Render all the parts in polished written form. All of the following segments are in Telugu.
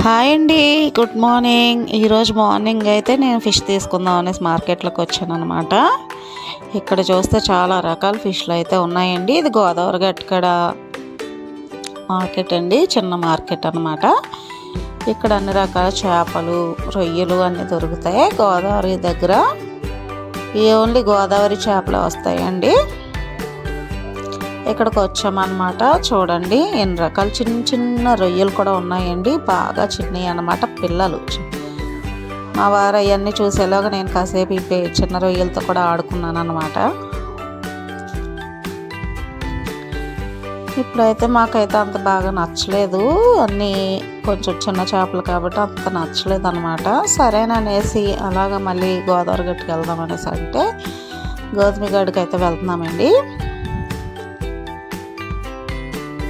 హాయ్ అండి, గుడ్ మార్నింగ్. ఈరోజు మార్నింగ్ అయితే నేను ఫిష్ తీసుకుందాం అనేసి మార్కెట్లోకి వచ్చాను అనమాట. ఇక్కడ చూస్తే చాలా రకాల ఫిష్లు అయితే ఉన్నాయండి. ఇది గోదావరి గట్టుకడ మార్కెట్ అండి, చిన్న మార్కెట్ అనమాట. ఇక్కడ అన్ని రకాల చేపలు, రొయ్యలు అన్నీ దొరుకుతాయి. గోదావరి దగ్గర ఓన్లీ గోదావరి చేపలు వస్తాయండి. ఇక్కడికి వచ్చామన్నమాట. చూడండి ఎన్ని రకాల చిన్న చిన్న రొయ్యలు కూడా ఉన్నాయండి, బాగా చిన్నవి అన్నమాట. పిల్లలు మా వారు అవన్నీ చూసేలాగా నేను కాసేపు చిన్న రొయ్యలతో కూడా ఆడుకున్నాను అన్నమాట. ఇప్పుడైతే మాకైతే అంత బాగా నచ్చలేదు, అన్నీ కొంచెం చిన్న చేపలు కాబట్టి అంత నచ్చలేదు అనమాట. సరేననేసి అలాగ మళ్ళీ గోదావరి గట్టుకు వెళ్దాం అనేసి అంటే గోధుమ గడికి అయితే వెళ్తున్నామండి.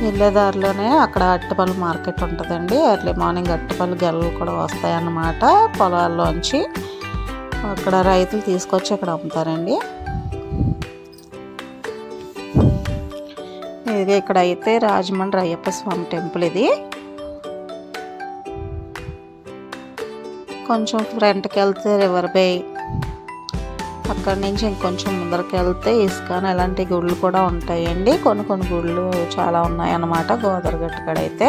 వెళ్ళేదారిలోనే అక్కడ అరటిపళ్ళు మార్కెట్ ఉంటుందండి. ఎర్లీ మార్నింగ్ అరటిపళ్ళు గెలలు కూడా వస్తాయన్నమాట పొలాల్లోంచి. అక్కడ రైతులు తీసుకొచ్చి ఇక్కడ అమ్ముతారండి. ఇది ఇక్కడ అయితే రాజమండ్రి అయ్యప్ప స్వామి టెంపుల్. ఇది కొంచెం ఫ్రంట్కి వెళ్తే రివర్ బే, అక్కడి నుంచి ఇంకొంచెం ముందరికి వెళ్తే ఇస్కాన్ ఇలాంటి గుళ్ళు కూడా ఉంటాయండి. కొన్ని గుళ్ళు చాలా ఉన్నాయన్నమాట గోదావరి గట్టు కాడ అయితే.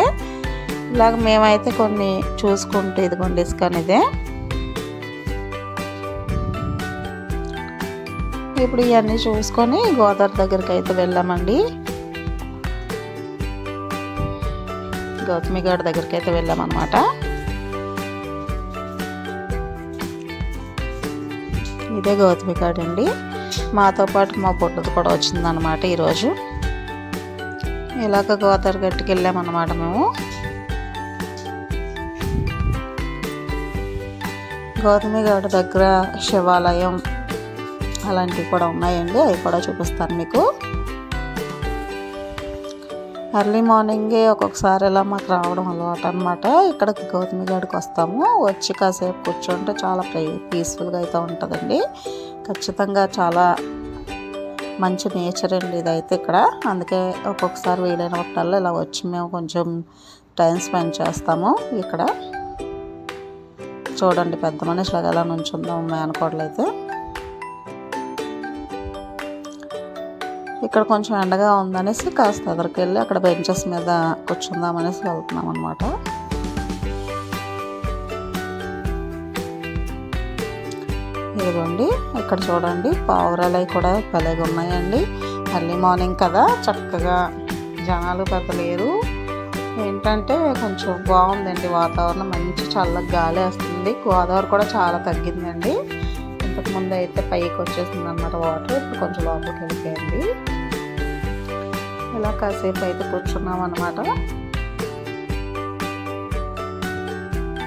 ఇలాగ మేమైతే కొన్ని చూసుకుంటూ ఇదిగోండి ఇస్కాన్ ఇదే. ఇప్పుడు ఇవన్నీ చూసుకొని గోదావరి దగ్గరికి అయితే వెళ్ళామండి. గౌతమిగడ దగ్గరికి అయితే వెళ్ళామన్నమాట. ఇదే గౌతమిగడ అండి. మాతో పాటు మా పొట్టుది కూడా వచ్చిందనమాట ఈరోజు. ఇలాగ గోదావరి గట్టుకి వెళ్ళామన్నమాట మేము. గౌతమిగడ దగ్గర శివాలయం అలాంటివి కూడా ఉన్నాయండి, అవి కూడా చూపిస్తాను మీకు. ఎర్లీ మార్నింగే ఒక్కొక్కసారి ఇలా మాకు రావడం అలవాటు అనమాట. ఇక్కడికి గౌతమిగడికి వస్తాము, వచ్చి కాసేపు కూర్చుంటే చాలా పీస్ఫుల్గా అయితే ఉంటుందండి. ఖచ్చితంగా చాలా మంచి నేచర్ అండి ఇదైతే ఇక్కడ. అందుకే ఒక్కొక్కసారి వీలైనప్పుడల్లా ఇలా వచ్చి మేము కొంచెం టైం స్పెండ్ చేస్తాము ఇక్కడ. చూడండి పెద్ద మనిషిలాగా ఎలా నుంచుందాం మేనకోడలు అయితే. ఇక్కడ కొంచెం ఎండగా ఉందనేసి కాస్త ఎదురుకి వెళ్ళి అక్కడ బెంచెస్ మీద కూర్చుందామనేసి వెళ్తున్నాం అనమాట. ఇదిగోండి ఇక్కడ చూడండి పావురాలు కూడా భలేగా ఉన్నాయండి. ఎర్లీ మార్నింగ్ కదా, చక్కగా జనాలు పెద్ద లేరు. ఏంటంటే కొంచెం బాగుందండి వాతావరణం, మంచి చల్లగా గాలి వస్తుంది. గోదావరి కూడా చాలా తగ్గిందండి. ఇంతకుముందు అయితే పైకి వచ్చేసింది అన్నమాట వాటర్, ఇప్పుడు కొంచెం లోపలికి వెళ్ళిపోయింది. ఇలా కాసేపు అయితే కూర్చున్నాం అన్నమాట.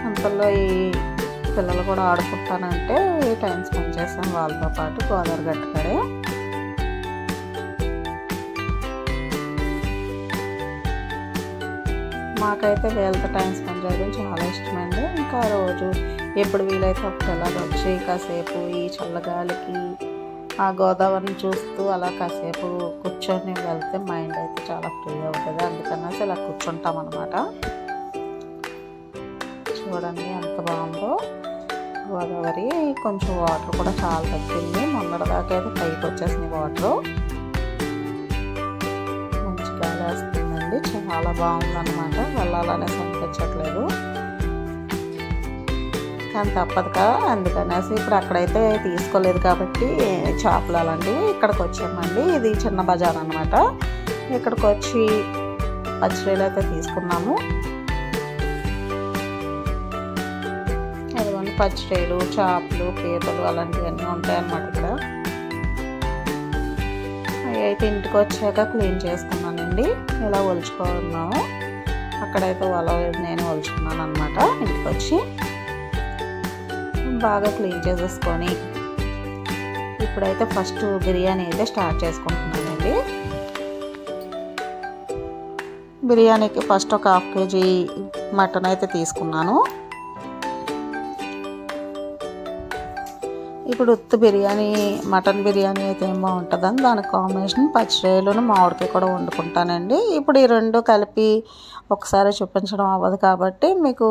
అంతలో ఈ పిల్లలు కూడా ఆడుకుంటానంటే టైం స్పెండ్ చేస్తాం వాళ్ళతో పాటు గోదావరి గట్టు కాడే. మాకైతే వీళ్ళతో టైం స్పెండ్ చేయడం చాలా ఇష్టమండి. ఇంకా రోజు ఎప్పుడు వీలైతే అప్పుడు ఎలాగ వచ్చి కాసేపు ఈ చల్లగాలికి ఆ గోదావరిని చూస్తూ అలా కాసేపు కూర్చొని వెళ్తే మైండ్ అయితే చాలా ఫ్రీ అవుతుంది. అందుకనేసి ఇలా కూర్చుంటాం అన్నమాట. చూడండి ఎంత బాగుందో గోదావరి. కొంచెం వాటర్ కూడా చాలా తగ్గింది, మొన్నటిదాకా అయితే పైకి వచ్చేసినాయి వాటరు. మంచి గాలి వస్తుందండి, చాలా బాగుందన్నమాట. వెళ్ళాలనేసి అనిపించట్లేదు కానీ తప్పదు కదా, అందుకనేసి ఇప్పుడు అక్కడైతే తీసుకోలేదు కాబట్టి చేపలు అలాంటివి ఇక్కడికి వచ్చామండి. ఇది చిన్న బజార్ అనమాట. ఇక్కడికి వచ్చి పచ్చిరొయ్యలు అయితే తీసుకున్నాము. అదిగోండి పచ్చిరొయ్యలు, చేపలు, పీతలు అలాంటివన్నీ ఉంటాయన్నమాట ఇక్కడ. అవి అయితే ఇంటికి వచ్చాక క్లీన్ చేసుకున్నానండి. ఇలా ఒలుచుకున్నాము. అక్కడైతే నేను ఒలుచుకున్నాను అనమాట. ఇంటికి వచ్చి బాగా క్లీన్ చేసేసుకొని ఇప్పుడైతే ఫస్ట్ బిర్యానీ అయితే స్టార్ట్ చేసుకుంటున్నానండి. బిర్యానీకి ఫస్ట్ ఒక 1/2 kg మటన్ అయితే తీసుకున్నాను. ఇప్పుడు ఉత్తి బిర్యానీ, మటన్ బిర్యానీ అయితే ఏం బాగుంటుందని దానికి కాంబినేషన్ పచ్చిరొయ్యలను మామిడికాయ కూడా వండుకుంటానండి. ఇప్పుడు ఈ రెండు కలిపి ఒకసారి చూపించడం అవ్వదు కాబట్టి మీకు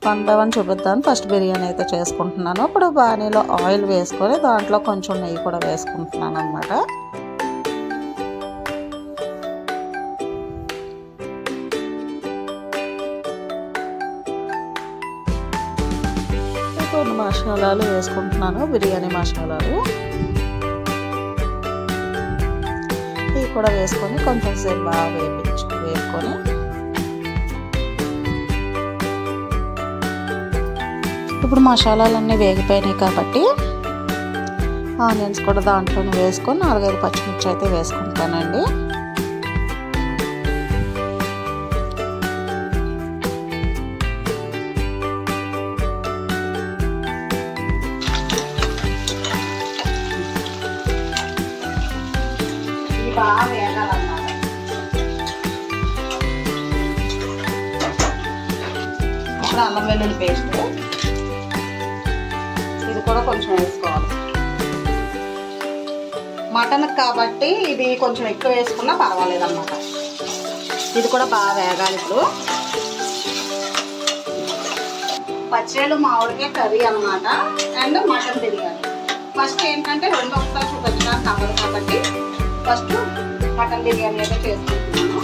వన్ బై వన్ చూపిద్దాను. ఫస్ట్ బిర్యానీ అయితే చేసుకుంటున్నాను. ఇప్పుడు బాణీలో ఆయిల్ వేసుకొని దాంట్లో కొంచెం నెయ్యి కూడా వేసుకుంటున్నాను అన్నమాట. కొన్ని మసాలాలు వేసుకుంటున్నాను, బిర్యానీ మసాలాలు. ఇవి కూడా వేసుకొని కొంచెం సేపు బాగా వేపుకొని ఇప్పుడు మసాలాలన్నీ వేగిపోయినాయి కాబట్టి ఆనియన్స్ కూడా దాంట్లోనే వేసుకొని 4-5 పచ్చిమిర్చి అయితే వేసుకుంటానండి. బాగా వేగాలన్నమాట. ఇప్పుడు అల్లం వెల్లుల్లి పేస్ట్ ఇది కూడా కొంచెం వేసుకోవాలి. మటన్ కాబట్టి ఇది కొంచెం ఎక్కువ వేసుకున్నా పర్వాలేదు అన్నమాట. ఇది కూడా బాగా వేగాలి. ఇప్పుడు పచ్చేలు మామిడికాయ కర్రీ అన్నమాట అండ్ మటన్ బిర్యానీ. ఫస్ట్ ఏంటంటే రెండు ఒకసారి చూపించడానికి అవ్వదు కాబట్టి ఫస్ట్ మటన్ బిర్యానీ అయితే చేసుకుంటున్నాను.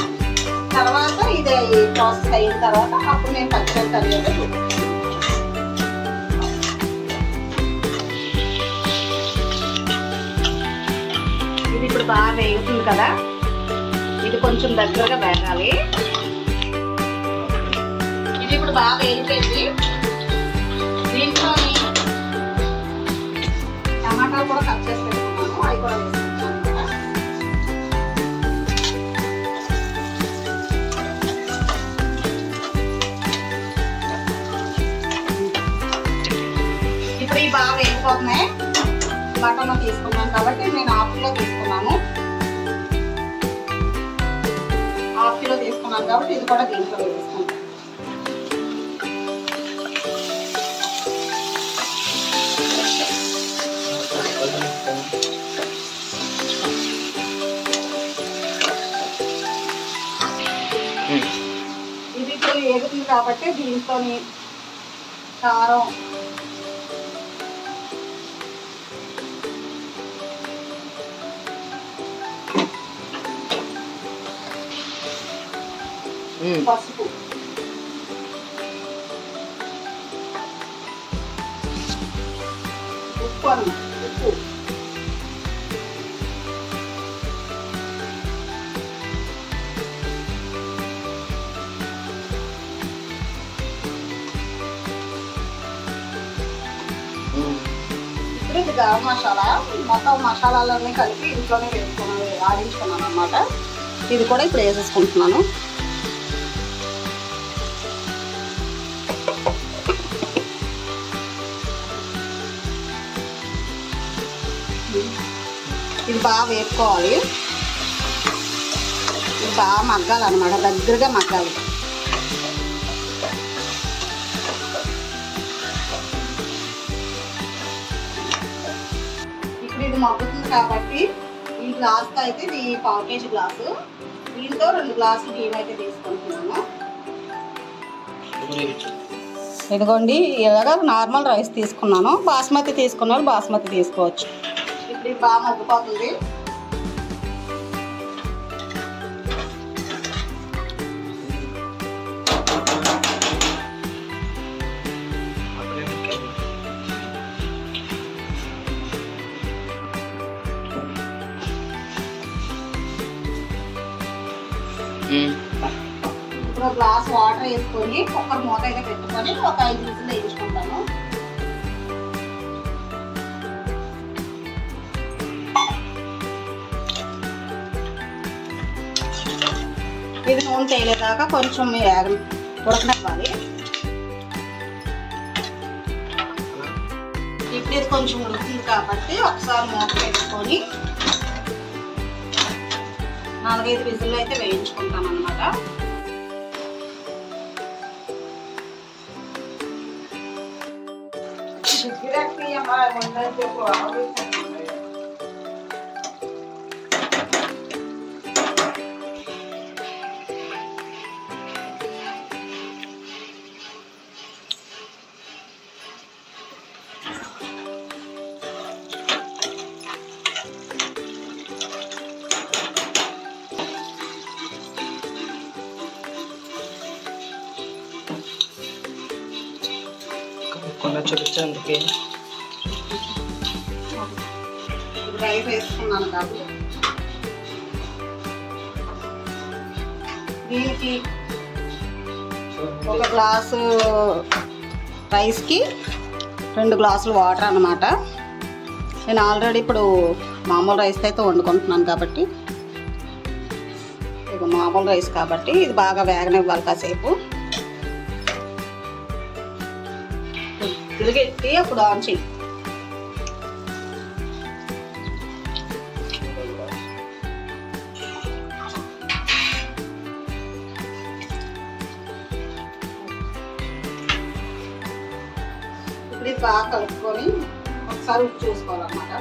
తర్వాత ఇది ప్రాసెస్ అయిన తర్వాత అప్పుడు నేను పచ్చడి కర్రీ అయితే చూపిస్తాను. ఇది ఇప్పుడు బాగా వేగుతుంది కదా, ఇది కొంచెం దగ్గరగా వేగాలి. ఇది ఇప్పుడు బాగా వేగిపోయింది. దీంట్లో టమాటాలు కూడా కట్ చేసి పెట్టుకున్నాను, అవి కూడా వేసుకుంటాను. ఇప్పుడు ఇవి బాగా వేగిపోతున్నాయి. మటన్ తీసుకున్నాను కాబట్టి నేను హాఫ్ కిలో తీసుకున్నాను. కాబట్టి ఇది కూడా దీంట్లో వేసుకుంటాను. ఇది ఇప్పుడు వేగుతుంది కాబట్టి దీంట్లో కారం, పసుపు, ఉప్పు ఇప్పుడు ఇది గరం మసాలా. మొత్తం మసాలాలన్నీ కలిపి ఇంట్లోనే వేసుకున్నాను, ఆడించుకున్నాను అన్నమాట. ఇది కూడా ఇప్పుడు వేసేసుకుంటున్నాను. ఇది బాగా వేపుకోవాలి, ఇది బాగా మగ్గాలన్నమాట, దగ్గరగా మగ్గాలి. ఇప్పుడు ఇది మగ్గుతుంది కాబట్టి ఈ గ్లాస్తో అయితే ఇది 1/4 కేజీ గ్లాసు, దీంతో 2 గ్లాసులు బియ్యం అయితే తీసుకుంటున్నాను. ఇదిగోండి, ఇలాగా నార్మల్ రైస్ తీసుకున్నాను. బాస్మతి తీసుకున్న వాళ్ళు బాస్మతి తీసుకోవచ్చు. ఇప్పుడు ఇది బాగా మగ్గిపోతుంది. ఇప్పుడు గ్లాస్ వాటర్ వేసుకొని కుక్కర్ మూత అయితే పెట్టుకొని ఒక 5 విజిల్ వేయించుకుంటాను. ఇది నూనె తేలేదాకా కొంచెం ఉడకనివ్వాలి. ఇప్పుడు ఇది కొంచెం ఉడుకుతుంది కాబట్టి ఒకసారి మూత పెట్టుకొని 4-5 విజిల్ అయితే వేయించుకుంటాను అన్నమాట. చూపించడానికి రైస్ వేసుకున్నాను కాబట్టి దీనికి ఒక గ్లాసు రైస్కి 2 గ్లాసులు వాటర్ అన్నమాట. నేను ఆల్రెడీ ఇప్పుడు మామూలు రైస్ అయితే వండుకుంటున్నాను కాబట్టి ఇక మామూలు రైస్ కాబట్టి ఇది బాగా వేగనివ్వాలి. కాసేపు తిరిగెట్టి అప్పుడు ఆన్ చేయి. ఇప్పుడు ఇది బాగా కలుపుకొని ఒకసారి ఉప్పు చూసుకోవాలన్నమాట.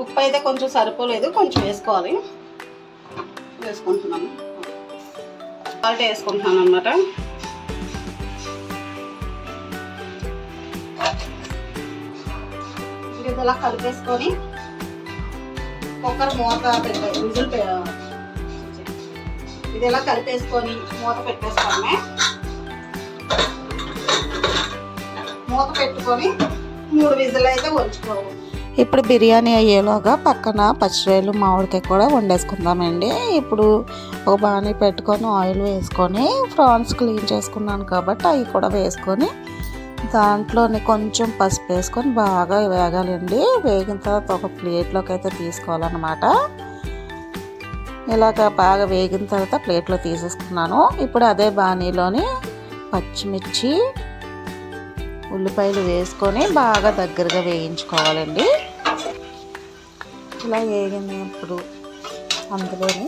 ఉప్పు అయితే కొంచెం సరిపోలేదు, కొంచెం వేసుకోవాలి. వేసుకుంటున్నాను, సాల్ట్ వేసుకుంటున్నాను అన్నమాట. ఇది ఇలా కలిపేసుకొని కుక్కర్ మూత విజిల్ ఇది ఇలా కలిపేసుకొని మూత పెట్టేసుకోవడమే. మూత పెట్టుకొని 3 విజిల్ అయితే ఉంచుకోవాలి. ఇప్పుడు బిర్యానీ అయ్యేలోగా పక్కన పచ్చిరొయ్యలు మామిడికాయ కూడా వండేసుకుందామండి. ఇప్పుడు ఒక బాణీ పెట్టుకొని ఆయిల్ వేసుకొని ప్రాన్స్ క్లీన్ చేసుకున్నాను కాబట్టి అవి కూడా వేసుకొని దాంట్లోని కొంచెం పసుపు వేసుకొని బాగా వేగాలండి. వేగిన తర్వాత ఒక ప్లేట్లోకి అయితే తీసుకోవాలన్నమాట. ఇలాగ బాగా వేగిన తర్వాత ప్లేట్లో తీసేసుకున్నాను. ఇప్పుడు అదే బాణీలోని పచ్చిమిర్చి ఉల్లిపాయలు వేసుకొని బాగా దగ్గరగా వేయించుకోవాలండి. ఇలా వేగినప్పుడు అందులోని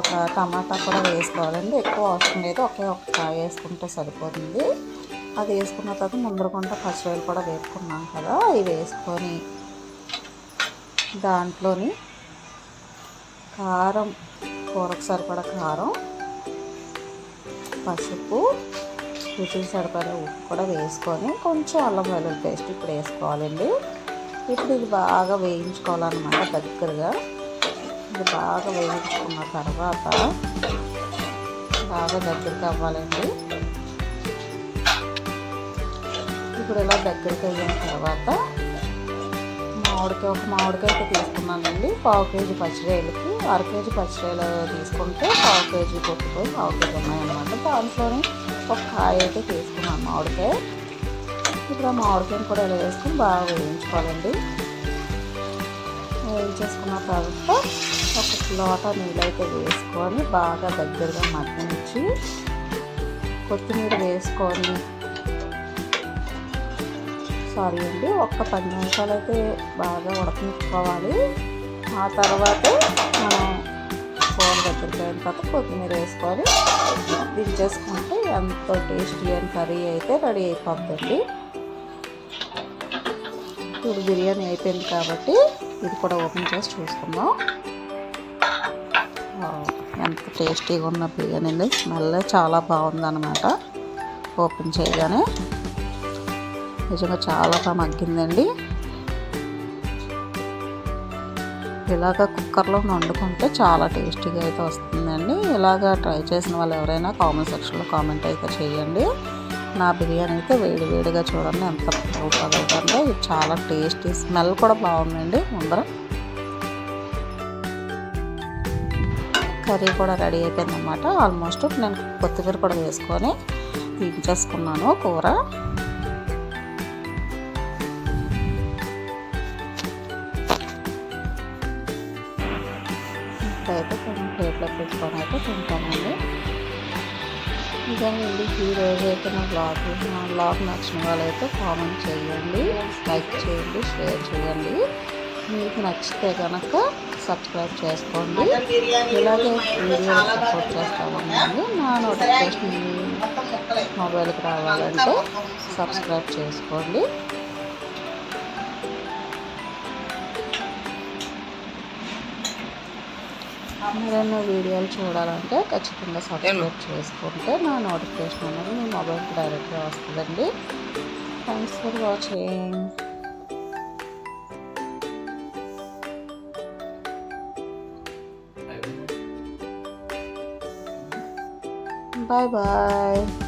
ఒక టమాటా కూడా వేసుకోవాలండి. ఎక్కువ అవసరం లేదు, ఒకే ఒక కాయ వేసుకుంటే సరిపోతుంది. అది వేసుకున్న తర్వాత ముందరకుండా పచ్చిరొయ్యలు కూడా వేసుకున్నాం కదా, అవి వేసుకొని దాంట్లోని కారం, కూరకు సరిపడా కారం, పసుపు, రుచికి సరిపడా ఉప్పు కూడా వేసుకొని కొంచెం అల్లం వెల్లుల్లి పేస్ట్ ఇప్పుడు వేసుకోవాలండి. ఇప్పుడు ఇది బాగా వేయించుకోవాలన్నమాట దగ్గరగా. ఇది బాగా వేయించుకున్న తర్వాత బాగా దగ్గరికి అవ్వాలండి. ఇప్పుడు ఇలా దగ్గరికి అయిన తర్వాత ఒక మామిడికాయ అయితే తీసుకున్నానండి. 1/2 కేజీ పచ్చిరొయ్యలకి 1/2 కేజీ పచ్చిరొయ్యలు తీసుకుంటే 1/2 కేజీ కొట్టుకొని 1/2 కేజీ ఉన్నాయన్నమాట. దాంట్లోని ఒక కాయ అయితే తీసుకున్నాను మామిడికాయ. ఇప్పుడు ఆ మామిడికాయని కూడా ఇలా వేసుకొని బాగా వేయించుకోవాలండి. వేయించేసుకున్న తర్వాత ఒక లోట నీళ్ళు అయితే వేసుకొని బాగా దగ్గరగా మగ్గించి కొత్తిమీర వేసుకొని ఒక్క 10 నిమిషాలు అయితే బాగా ఉడకనిచ్చుకోవాలి. ఆ తర్వాతే మనం కూర దగ్గరికి అయిన తర్వాత కొత్తిమీర వేసుకొని దించేసుకుంటే ఎంతో టేస్టీ అయిన కర్రీ అయితే రెడీ అయిపోతుంది. ఇప్పుడు బిర్యానీ అయిపోయింది కాబట్టి ఇది కూడా ఓపెన్ చేసి చూసుకుందాం. ఎంత టేస్టీగా ఉన్న బిర్యానీ అండి. స్మెల్ చాలా బాగుందన్నమాట. ఓపెన్ చేయగానే నిజంగా చాలా బాగా మగ్గిందండి. ఇలాగ కుక్కర్లో వండుకుంటే చాలా టేస్టీగా అయితే వస్తుందండి. ఇలాగ ట్రై చేసిన వాళ్ళు ఎవరైనా కామెంట్ సెక్షన్లో కామెంట్ అయితే చేయండి. నా బిర్యానీ అయితే వేడివేడిగా చూడండి ఎంత బాగుంటుందో. ఇది చాలా టేస్టీ, స్మెల్ కూడా బాగుందండి. ముందర కర్రీ కూడా రెడీ అయిపోయిందన్నమాట. ఆల్మోస్ట్ నేను కొత్తిమీర కూడా వేసుకొని దించేసుకున్నాను కూర. అయితే కొంచెం ప్లేట్లో పెట్టుకొని అయితే తింటానండి. ఇదేనండి ఈరోజు అయితే నా బ్లాగ్ నచ్చిన వాళ్ళైతే కామెంట్ చేయండి, లైక్ చేయండి, షేర్ చేయండి. మీకు నచ్చితే కనుక సబ్స్క్రైబ్ చేసుకోండి. ఇలాగే వీడియో సపోర్ట్ చేస్తామండి. నా నోటిఫికేషన్ మొబైల్కి రావాలంటే సబ్స్క్రైబ్ చేసుకోండి. మరెన్నో వీడియోలు చూడాలంటే ఖచ్చితంగా సబ్స్క్రైబ్ చేసుకుంటే నా నోటిఫికేషన్ అనేది మీ మొబైల్కి డైరెక్ట్గా వస్తుందండి. Thanks for watching. Bye bye.